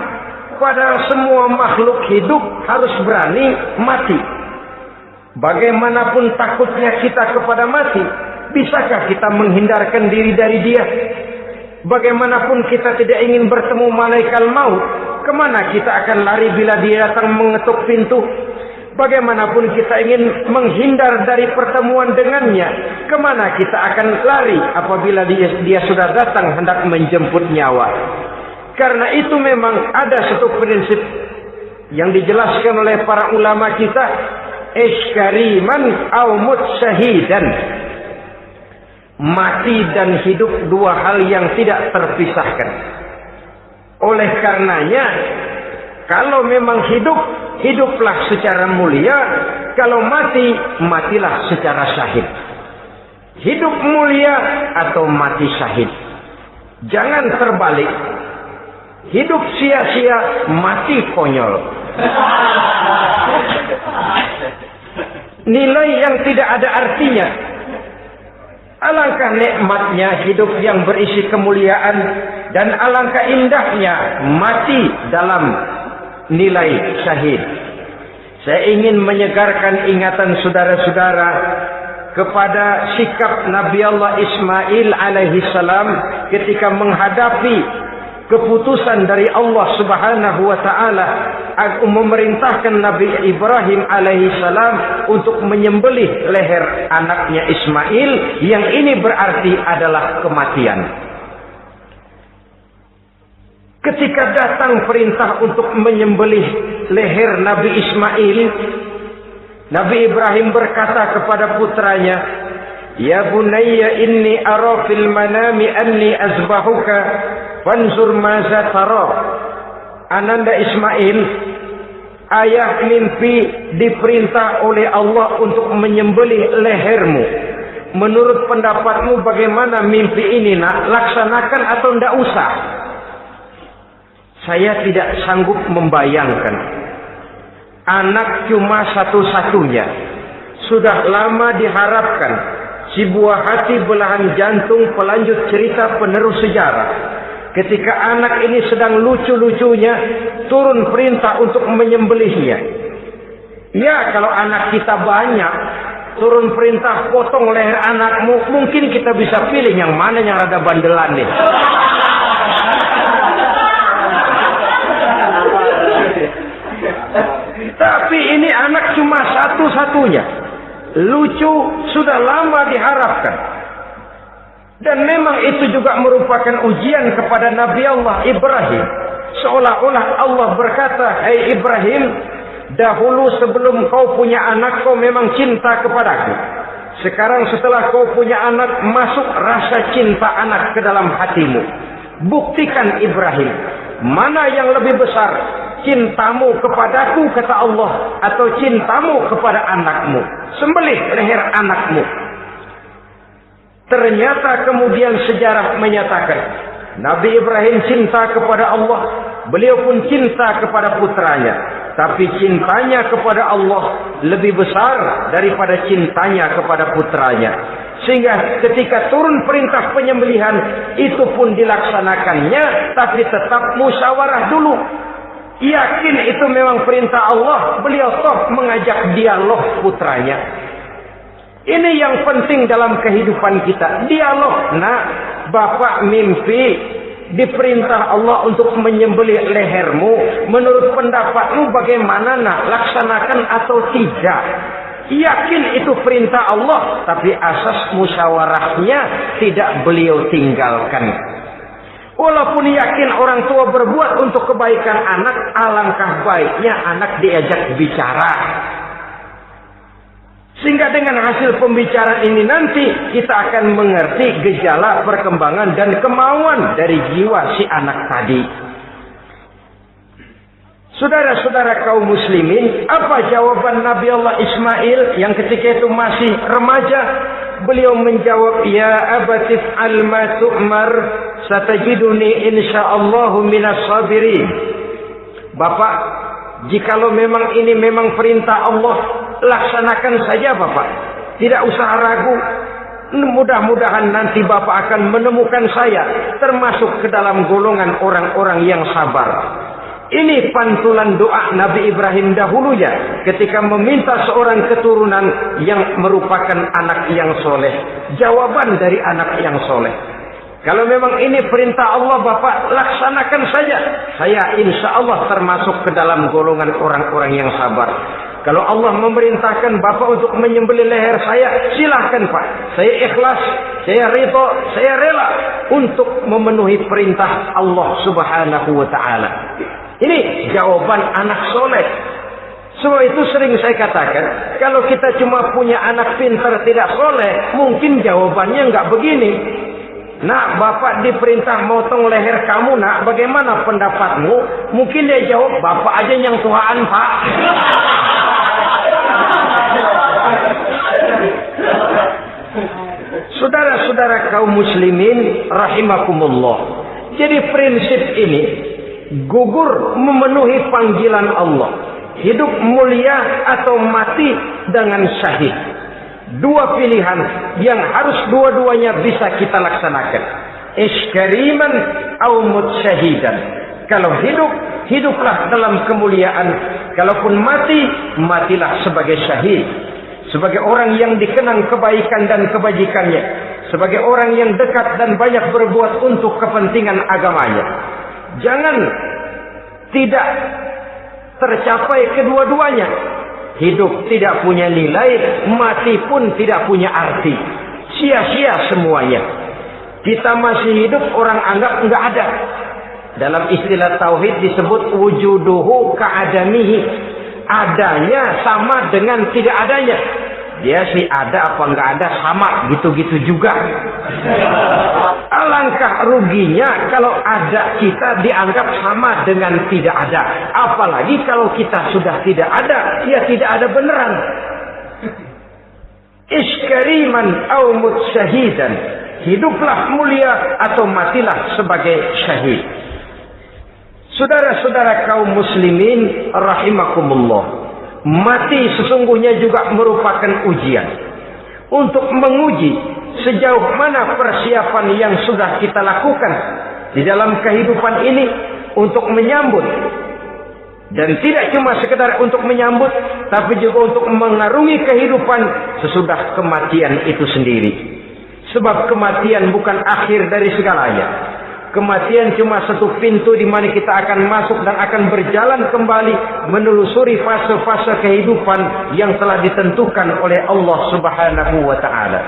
padahal semua makhluk hidup harus berani mati. Bagaimanapun takutnya kita kepada mati, bisakah kita menghindarkan diri dari dia? Bagaimanapun kita tidak ingin bertemu malaikat maut, kemana kita akan lari bila dia datang mengetuk pintu? Bagaimanapun kita ingin menghindar dari pertemuan dengannya, kemana kita akan lari apabila dia sudah datang hendak menjemput nyawa? Karena itu memang ada satu prinsip yang dijelaskan oleh para ulama kita, iskariman au mut syahidan. Mati dan hidup dua hal yang tidak terpisahkan. Oleh karenanya, kalau memang hidup, hiduplah secara mulia. Kalau mati, matilah secara syahid. Hidup mulia atau mati syahid. Jangan terbalik. Hidup sia-sia, mati konyol. Nilai yang tidak ada artinya. Alangkah nikmatnya hidup yang berisi kemuliaan, dan alangkah indahnya mati dalam nilai syahid. Saya ingin menyegarkan ingatan saudara-saudara kepada sikap Nabi Allah Ismail alaihi salam ketika menghadapi keputusan dari Allah Subhanahu wa taala memerintahkan Nabi Ibrahim alaihi salam untuk menyembelih leher anaknya Ismail, yang ini berarti adalah kematian. Ketika datang perintah untuk menyembelih leher Nabi Ismail, Nabi Ibrahim berkata kepada putranya, "Ya bunayya inni ara fil manami anni azbahuka fanzur maza tara." Ananda Ismail, ayah mimpi diperintah oleh Allah untuk menyembelih lehermu. Menurut pendapatmu bagaimana mimpi ini nak? Laksanakan atau tidak usah? Saya tidak sanggup membayangkan. Anak cuma satu-satunya. Sudah lama diharapkan. Si buah hati, belahan jantung, pelanjut cerita, penerus sejarah. Ketika anak ini sedang lucu-lucunya, turun perintah untuk menyembelihnya. Ya, kalau anak kita banyak, turun perintah potong leher anakmu, mungkin kita bisa pilih yang mana yang rada bandelan nih. Tapi ini anak cuma satu-satunya. Lucu, sudah lama diharapkan. Dan memang itu juga merupakan ujian kepada Nabi Allah Ibrahim. Seolah-olah Allah berkata, "Hai Ibrahim, dahulu sebelum kau punya anak, kau memang cinta kepadaku. Sekarang setelah kau punya anak, masuk rasa cinta anak ke dalam hatimu. Buktikan Ibrahim, mana yang lebih besar, cintamu kepadaku, kata Allah, atau cintamu kepada anakmu. Sembelih leher anakmu." Ternyata kemudian sejarah menyatakan Nabi Ibrahim cinta kepada Allah, beliau pun cinta kepada putranya. Tapi cintanya kepada Allah lebih besar daripada cintanya kepada putranya. Sehingga ketika turun perintah penyembelihan, itu pun dilaksanakannya, tapi tetap musyawarah dulu. Yakin itu memang perintah Allah, beliau toh mengajak dialog putranya. Ini yang penting dalam kehidupan kita. Dialog. Nah, bapak mimpi diperintah Allah untuk menyembelih lehermu. Menurut pendapatmu bagaimana nak? Laksanakan atau tidak? Yakin itu perintah Allah, tapi asas musyawarahnya tidak beliau tinggalkan. Walaupun yakin orang tua berbuat untuk kebaikan anak, alangkah baiknya anak diajak bicara. Sehingga dengan hasil pembicaraan ini nanti kita akan mengerti gejala perkembangan dan kemauan dari jiwa si anak tadi. Saudara-saudara kaum muslimin, apa jawaban Nabi Allah Ismail yang ketika itu masih remaja? Beliau menjawab, "Ya abatif al-ma tu'mar, satajiduni insyaallahu minas sabirin." Bapak, jikalau memang ini memang perintah Allah, laksanakan saja Bapak. Tidak usah ragu. Mudah-mudahan nanti Bapak akan menemukan saya termasuk ke dalam golongan orang-orang yang sabar. Ini pantulan doa Nabi Ibrahim dahulunya ketika meminta seorang keturunan yang merupakan anak yang soleh. Jawaban dari anak yang soleh. Kalau memang ini perintah Allah Bapak, laksanakan saja. Saya insya Allah termasuk ke dalam golongan orang-orang yang sabar. Kalau Allah memerintahkan Bapak untuk menyembelih leher saya, silahkan Pak. Saya ikhlas, saya ridho, saya rela untuk memenuhi perintah Allah Subhanahu wa ta'ala. Ini jawaban anak soleh. Sebab itu sering saya katakan, kalau kita cuma punya anak pintar tidak soleh, mungkin jawabannya nggak begini. Nak, Bapak diperintah motong leher kamu, nak, bagaimana pendapatmu? Mungkin dia jawab, Bapak aja yang Tuhan, Pak. Saudara-saudara kaum muslimin rahimakumullah. Jadi prinsip ini gugur memenuhi panggilan Allah. Hidup mulia atau mati dengan syahid. Dua pilihan yang harus dua-duanya bisa kita laksanakan. Iskariman au mutsyahidan. Kalau hidup, hiduplah dalam kemuliaan. Kalaupun mati, matilah sebagai syahid. Sebagai orang yang dikenang kebaikan dan kebajikannya. Sebagai orang yang dekat dan banyak berbuat untuk kepentingan agamanya. Jangan tidak tercapai kedua-duanya. Hidup tidak punya nilai, mati pun tidak punya arti. Sia-sia semuanya. Kita masih hidup, orang anggap enggak ada. Dalam istilah tauhid disebut wujuduhu ka'adamihi. Adanya sama dengan tidak adanya. Dia sih ada apa enggak ada sama, gitu-gitu juga. Alangkah ruginya kalau ada kita dianggap sama dengan tidak ada. Apalagi kalau kita sudah tidak ada, ya tidak ada beneran. Iskariman au mutsyahidan. Hiduplah mulia atau matilah sebagai syahid. Saudara-saudara kaum muslimin rahimakumullah. Mati sesungguhnya juga merupakan ujian. Untuk menguji sejauh mana persiapan yang sudah kita lakukan di dalam kehidupan ini untuk menyambut. Dan tidak cuma sekedar untuk menyambut, tapi juga untuk mengarungi kehidupan sesudah kematian itu sendiri. Sebab kematian bukan akhir dari segalanya. Kematian cuma satu pintu di mana kita akan masuk dan akan berjalan kembali menelusuri fase-fase kehidupan yang telah ditentukan oleh Allah Subhanahu wa taala.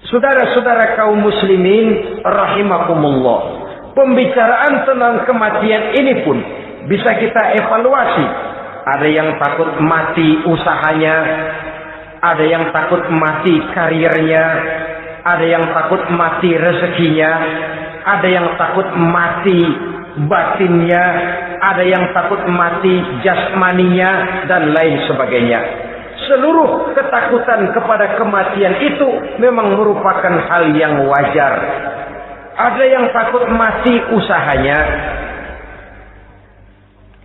Saudara-saudara kaum muslimin rahimakumullah. Pembicaraan tentang kematian ini pun bisa kita evaluasi. Ada yang takut mati usahanya, ada yang takut mati karirnya, ada yang takut mati rezekinya, ada yang takut mati batinnya, ada yang takut mati jasmaninya, dan lain sebagainya. Seluruh ketakutan kepada kematian itu memang merupakan hal yang wajar. Ada yang takut mati usahanya,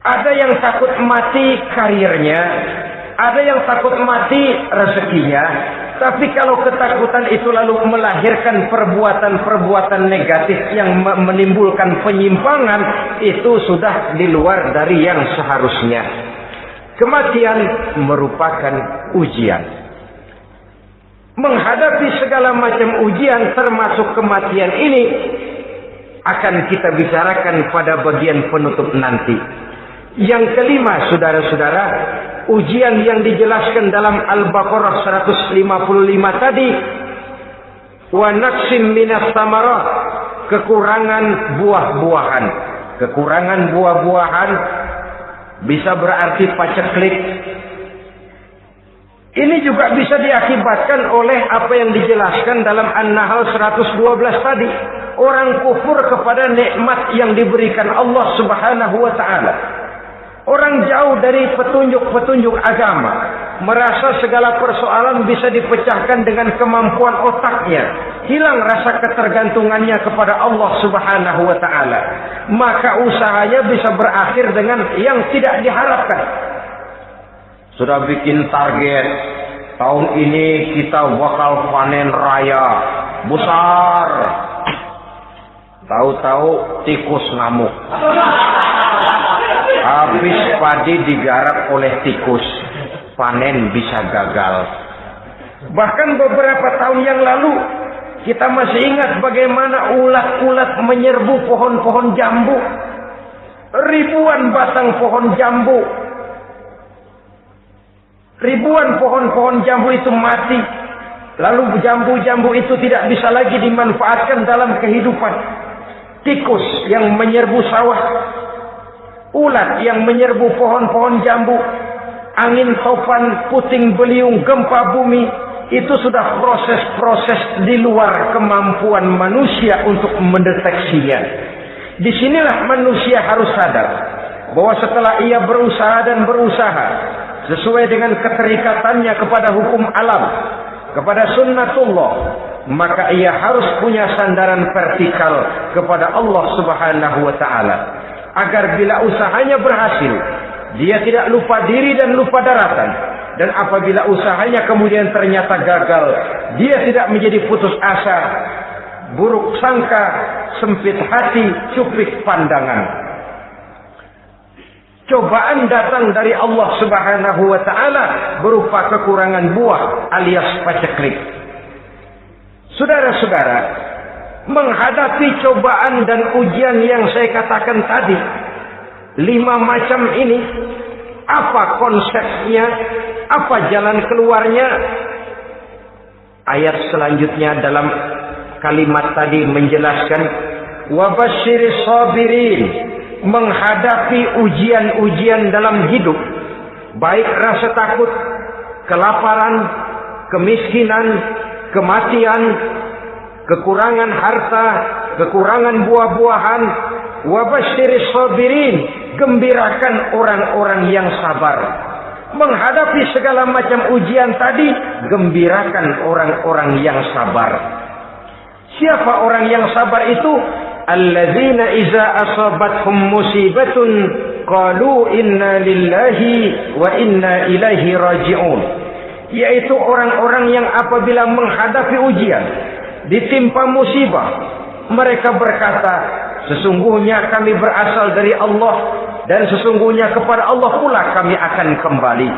ada yang takut mati karirnya, ada yang takut mati rezekinya. Tapi kalau ketakutan itu lalu melahirkan perbuatan-perbuatan negatif yang menimbulkan penyimpangan, itu sudah di luar dari yang seharusnya. Kematian merupakan ujian. Menghadapi segala macam ujian termasuk kematian ini akan kita bicarakan pada bagian penutup nanti. Yang kelima, saudara-saudara, ujian yang dijelaskan dalam Al-Baqarah 155 tadi, wa naqsim minas samarat, kekurangan buah-buahan. Kekurangan buah-buahan bisa berarti paceklik. Ini juga bisa diakibatkan oleh apa yang dijelaskan dalam An-Nahl 112 tadi. Orang kufur kepada nikmat yang diberikan Allah Subhanahu wa taala. Orang jauh dari petunjuk-petunjuk agama, merasa segala persoalan bisa dipecahkan dengan kemampuan otaknya, hilang rasa ketergantungannya kepada Allah Subhanahu wa taala. Maka usahanya bisa berakhir dengan yang tidak diharapkan. Sudah bikin target, tahun ini kita bakal panen raya besar. Tahu-tahu tikus ngamuk. Habis padi digarap oleh tikus, panen bisa gagal. Bahkan beberapa tahun yang lalu kita masih ingat bagaimana ulat-ulat menyerbu pohon-pohon jambu. Ribuan batang pohon jambu, ribuan pohon-pohon jambu itu mati. Lalu jambu-jambu itu tidak bisa lagi dimanfaatkan dalam kehidupan. Tikus yang menyerbu sawah, ulat yang menyerbu pohon-pohon jambu, angin topan, puting beliung, gempa bumi, itu sudah proses-proses di luar kemampuan manusia untuk mendeteksinya. Disinilah manusia harus sadar bahwa setelah ia berusaha dan berusaha sesuai dengan keterikatannya kepada hukum alam, kepada sunnatullah, maka ia harus punya sandaran vertikal kepada Allah Subhanahu wa taala. Agar bila usahanya berhasil, dia tidak lupa diri dan lupa daratan. Dan apabila usahanya kemudian ternyata gagal, dia tidak menjadi putus asa, buruk sangka, sempit hati, cuplik pandangan. Cobaan datang dari Allah Subhanahu wa taala berupa kekurangan buah alias paceklik. Saudara-saudara, menghadapi cobaan dan ujian yang saya katakan tadi. 5 macam ini, apa konsepnya, apa jalan keluarnya? Ayat selanjutnya dalam kalimat tadi menjelaskan, wabasyiris sabirin, menghadapi ujian-ujian dalam hidup, baik rasa takut, kelaparan, kemiskinan, kematian, kekurangan harta, kekurangan buah-buahan. Wabasyiris sabirin, gembirakan orang-orang yang sabar. Menghadapi segala macam ujian tadi, gembirakan orang-orang yang sabar. Siapa orang yang sabar itu? Alladzina iza asabathum musibatun qalu inna lillahi wa inna ilaihi raji'un. Yaitu orang-orang yang apabila menghadapi ujian, ditimpa musibah, mereka berkata, sesungguhnya kami berasal dari Allah dan sesungguhnya kepada Allah pula kami akan kembali.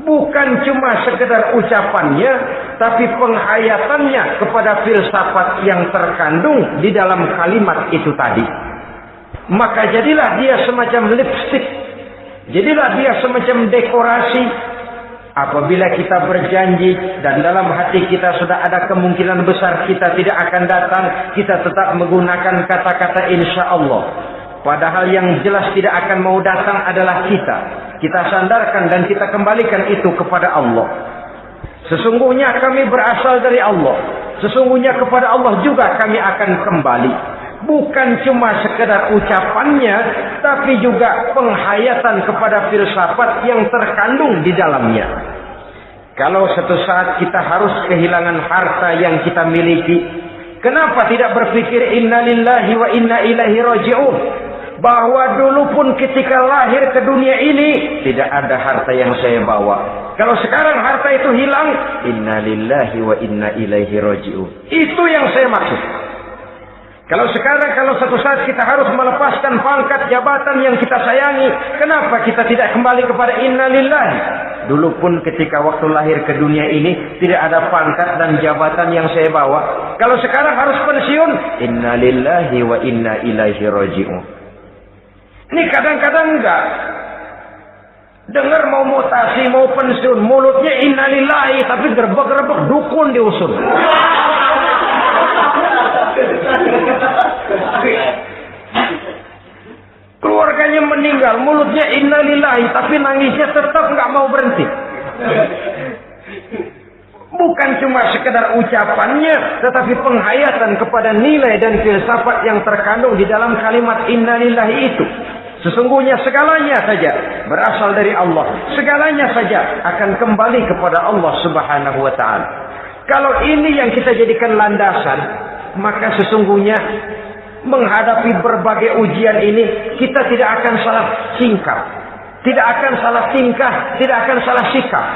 Bukan cuma sekedar ucapannya, tapi penghayatannya kepada filsafat yang terkandung di dalam kalimat itu tadi. Maka jadilah dia semacam lipstik, jadilah dia semacam dekorasi. Apabila kita berjanji dan dalam hati kita sudah ada kemungkinan besar kita tidak akan datang, kita tetap menggunakan kata-kata insya Allah. Padahal yang jelas tidak akan mau datang adalah kita. Kita sandarkan dan kita kembalikan itu kepada Allah. Sesungguhnya kami berasal dari Allah. Sesungguhnya kepada Allah juga kami akan kembali. Bukan cuma sekedar ucapannya, tapi juga penghayatan kepada filsafat yang terkandung di dalamnya. Kalau suatu saat kita harus kehilangan harta yang kita miliki, kenapa tidak berpikir inna lillahi wa inna ilaihi raji'un? Bahwa dulu pun ketika lahir ke dunia ini tidak ada harta yang saya bawa. Kalau sekarang harta itu hilang, inna lillahi wa inna ilaihi raji'un. Itu yang saya maksud. Kalau sekarang, kalau suatu saat kita harus melepaskan pangkat jabatan yang kita sayangi, kenapa kita tidak kembali kepada inna lillahi? Dulu pun ketika waktu lahir ke dunia ini tidak ada pangkat dan jabatan yang saya bawa. Kalau sekarang harus pensiun, inna lillahi wa inna ilaihi raji'un. Ini kadang-kadang enggak. Dengar mau mutasi, mau pensiun, mulutnya inna lillahi, tapi gerbek-gerbek dukun diusul. Keluarganya meninggal, mulutnya innalillahi, tapi nangisnya tetap nggak mau berhenti. Bukan cuma sekedar ucapannya, tetapi penghayatan kepada nilai dan filsafat yang terkandung di dalam kalimat innalillahi itu. Sesungguhnya segalanya saja berasal dari Allah. Segalanya saja akan kembali kepada Allah Subhanahu wa ta'ala. Kalau ini yang kita jadikan landasan, maka sesungguhnya menghadapi berbagai ujian ini kita tidak akan salah singkap, tidak akan salah tingkah, tidak akan salah sikap.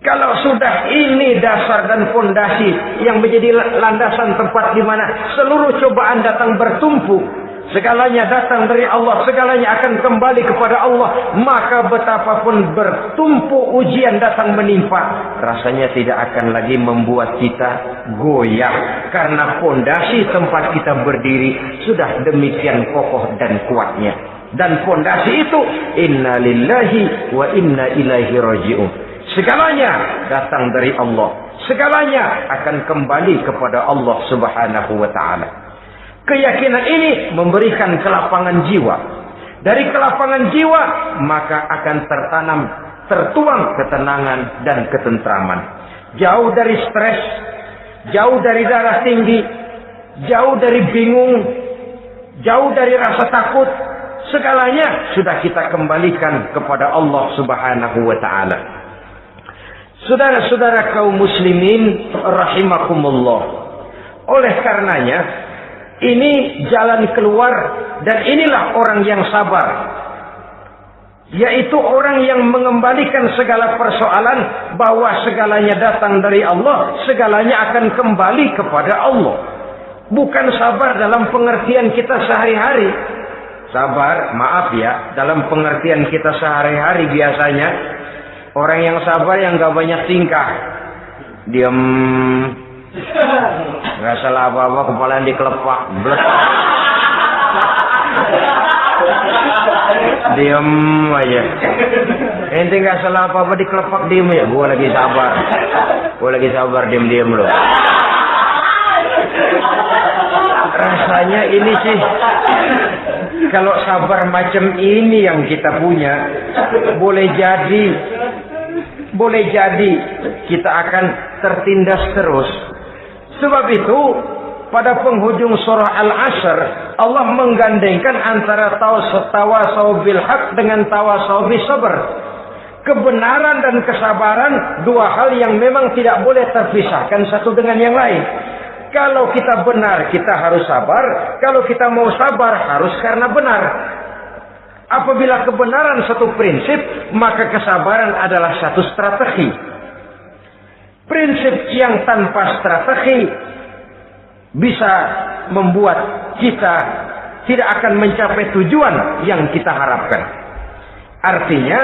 Kalau sudah ini dasar dan fondasi yang menjadi landasan tempat di mana seluruh cobaan datang bertumpuk, segalanya datang dari Allah, segalanya akan kembali kepada Allah, maka betapapun bertumpuk ujian datang menimpa, rasanya tidak akan lagi membuat kita goyah, karena fondasi tempat kita berdiri sudah demikian kokoh dan kuatnya. Dan fondasi itu inna lillahi wa inna ilaihi raji'un. Segalanya datang dari Allah, segalanya akan kembali kepada Allah Subhanahu wa ta'ala. Keyakinan ini memberikan kelapangan jiwa. Dari kelapangan jiwa, maka akan tertuang ketenangan dan ketentraman. Jauh dari stres, jauh dari darah tinggi, jauh dari bingung, jauh dari rasa takut. Segalanya sudah kita kembalikan kepada Allah Subhanahu wa ta'ala. Saudara-saudara kaum muslimin rahimakumullah. Oleh karenanya, ini jalan keluar dan inilah orang yang sabar. Yaitu orang yang mengembalikan segala persoalan bahwa segalanya datang dari Allah, segalanya akan kembali kepada Allah. Bukan sabar dalam pengertian kita sehari-hari. Sabar, maaf ya, dalam pengertian kita sehari-hari biasanya orang yang sabar yang gak banyak tingkah. Diam, Nggak salah apa-apa, kepala yang dikelepak. Diam aja. Ente nggak salah apa-apa dikelepak, diem ya. Gua lagi sabar, diem loh. Rasanya ini sih, kalau sabar macam ini yang kita punya, boleh jadi kita akan tertindas terus. Sebab itu pada penghujung surah Al-Asr, Allah menggandengkan antara tawasau bil haq dengan tawasau bis sabr. Kebenaran dan kesabaran, dua hal yang memang tidak boleh terpisahkan satu dengan yang lain. Kalau kita benar, kita harus sabar. Kalau kita mau sabar, harus karena benar. Apabila kebenaran satu prinsip, maka kesabaran adalah satu strategi. Prinsip yang tanpa strategi bisa membuat kita tidak akan mencapai tujuan yang kita harapkan. Artinya,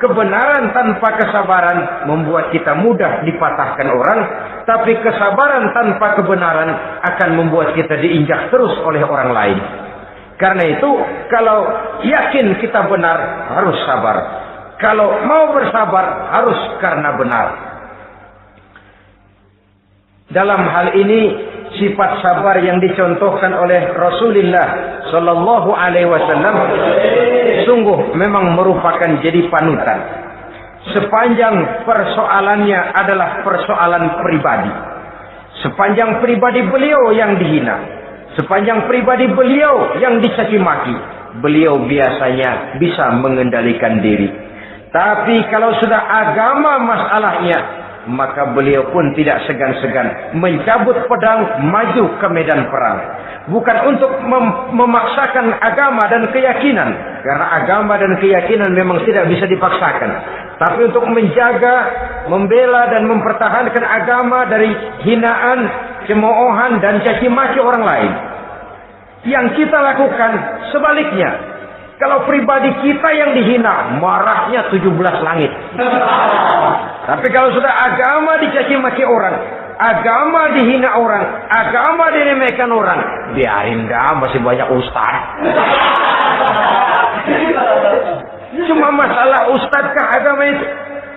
kebenaran tanpa kesabaran membuat kita mudah dipatahkan orang, tapi kesabaran tanpa kebenaran akan membuat kita diinjak terus oleh orang lain. Karena itu, kalau yakin kita benar, harus sabar. Kalau mau bersabar, harus karena benar. Dalam hal ini, sifat sabar yang dicontohkan oleh Rasulullah Sallallahu Alaihi Wasallam sungguh memang merupakan jadi panutan. Sepanjang persoalannya adalah persoalan pribadi, sepanjang pribadi beliau yang dihina, sepanjang pribadi beliau yang dicaci maki, beliau biasanya bisa mengendalikan diri. Tapi kalau sudah agama masalahnya, maka beliau pun tidak segan-segan mencabut pedang, maju ke medan perang. Bukan untuk memaksakan agama dan keyakinan, karena agama dan keyakinan memang tidak bisa dipaksakan, tapi untuk menjaga, membela dan mempertahankan agama dari hinaan, cemoohan dan caci maki orang lain. Yang kita lakukan sebaliknya. Kalau pribadi kita yang dihina, marahnya 17 langit. Tapi kalau sudah agama dicaci maki orang, agama dihina orang, agama diremehkan orang, biarin dah, masih banyak ustaz. Cuma masalah ustadkah agama itu?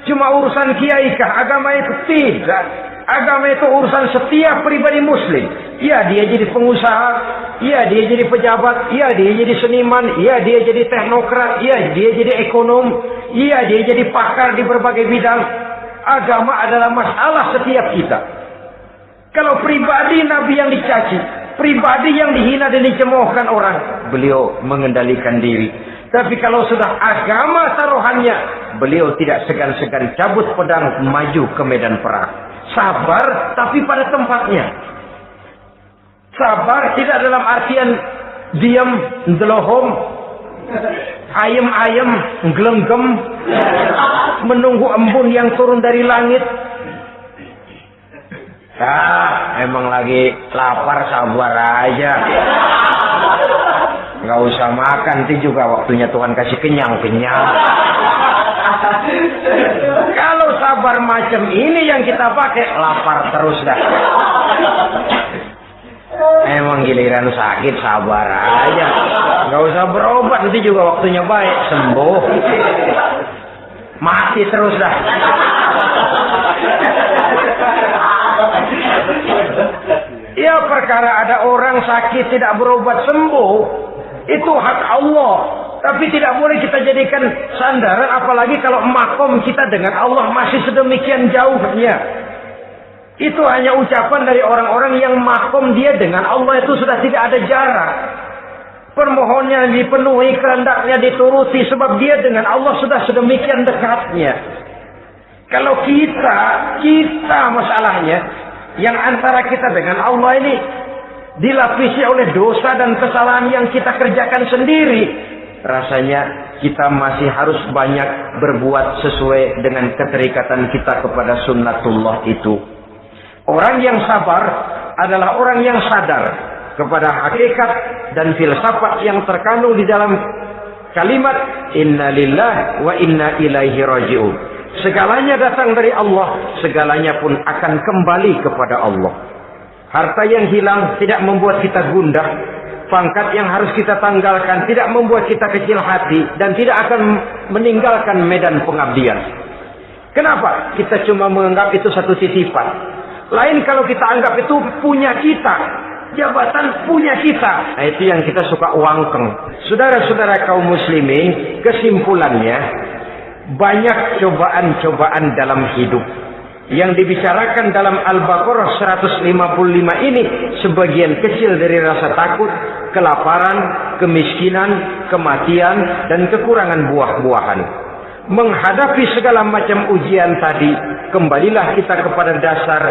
Cuma urusan kiai kah agama itu? Tidak. Agama itu urusan setiap pribadi muslim. Ya dia jadi pengusaha, ya dia jadi pejabat, ya dia jadi seniman, ya dia jadi teknokrat, ya dia jadi ekonom, ya dia jadi pakar di berbagai bidang. Agama adalah masalah setiap kita. Kalau pribadi Nabi yang dicaci, pribadi yang dihina dan dicemoohkan orang, beliau mengendalikan diri. Tapi kalau sudah agama taruhannya, beliau tidak segan-segan cabut pedang, maju ke medan perang. Sabar tapi pada tempatnya. Sabar tidak dalam artian diam, ndelohom, ayem-ayem, nggelenggem, menunggu embun yang turun dari langit. Emang lagi lapar, sabar aja. Nggak usah makan, nanti juga waktunya Tuhan kasih kenyang-kenyang. Kalau sabar macam ini yang kita pakai, lapar terus dah. Emang giliran sakit, sabar aja. Nggak usah berobat, nanti juga waktunya baik, sembuh. Mati terus dah. Ya perkara ada orang sakit tidak berobat sembuh, itu hak Allah. Tapi tidak boleh kita jadikan sandaran, apalagi kalau makom kita dengan Allah masih sedemikian jauhnya. Itu hanya ucapan dari orang-orang yang makom dia dengan Allah itu sudah tidak ada jarak. Permohonannya dipenuhi, kehendaknya dituruti, sebab dia dengan Allah sudah sedemikian dekatnya. Kalau kita masalahnya, yang antara kita dengan Allah ini dilapisi oleh dosa dan kesalahan yang kita kerjakan sendiri, rasanya kita masih harus banyak berbuat sesuai dengan keterikatan kita kepada sunnatullah itu. Orang yang sabar adalah orang yang sadar kepada hakikat dan filsafat yang terkandung di dalam kalimat inna lillahi wa inna ilaihi raji'un. Segalanya datang dari Allah, segalanya pun akan kembali kepada Allah. Harta yang hilang tidak membuat kita gundah, pangkat yang harus kita tanggalkan tidak membuat kita kecil hati, dan tidak akan meninggalkan medan pengabdian. Kenapa? Kita cuma menganggap itu satu titipan. Lain kalau kita anggap itu punya kita, jabatan punya kita. Nah, itu yang kita suka wangkeng. Saudara-saudara kaum muslimin, kesimpulannya, banyak cobaan-cobaan dalam hidup. Yang dibicarakan dalam Al-Baqarah 155 ini sebagian kecil dari rasa takut, kelaparan, kemiskinan, kematian, dan kekurangan buah-buahan. Menghadapi segala macam ujian tadi, kembalilah kita kepada dasar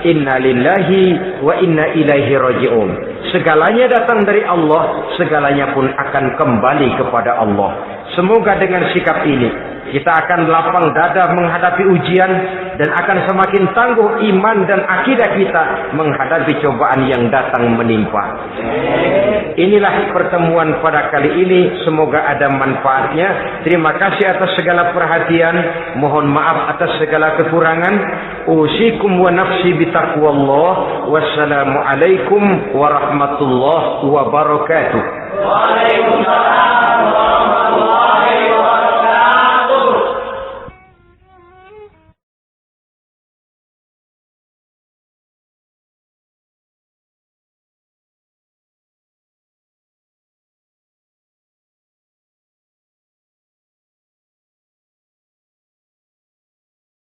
inna lillahi wa inna ilaihi raji'un. Segalanya datang dari Allah, segalanya pun akan kembali kepada Allah. Semoga dengan sikap ini kita akan lapang dada menghadapi ujian, dan akan semakin tangguh iman dan akidah kita menghadapi cobaan yang datang menimpa. Inilah pertemuan pada kali ini, semoga ada manfaatnya. Terima kasih atas segala perhatian, mohon maaf atas segala kekurangan. Usikum wa nafsi bitaqwallah. Wassalamualaikum warahmatullahi wabarakatuh. Waalaikumsalam.